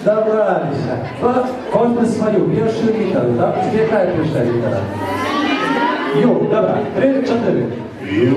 Добрались. Кожен свою, першу літеру, так? Яка перша літера? Ю, добре. 3-4. Ю.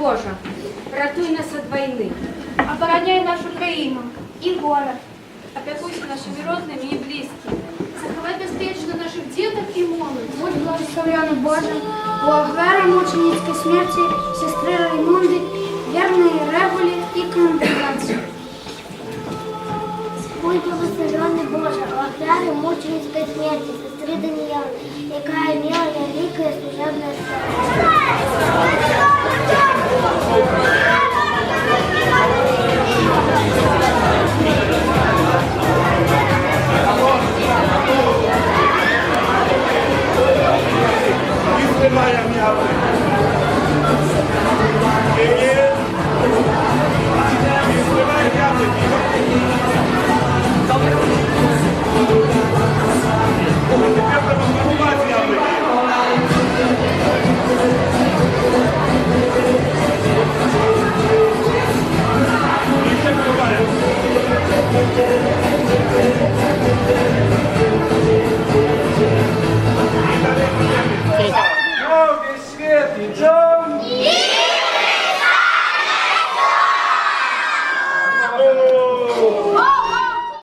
Боже, рятуй нас от войны. Обороняй нашу країну і город. Опікуйся нашими родними і близькими. Заховай безпечно наших діток і молодь. Будь благословенна Боже, благовера мученицької смерті сестри Раймунди, вірної Револі і конгрегації. Будь благословенный Боже, благодарю мученицкой смерти сестры Даниэлы, якая имела великое служебное Miami.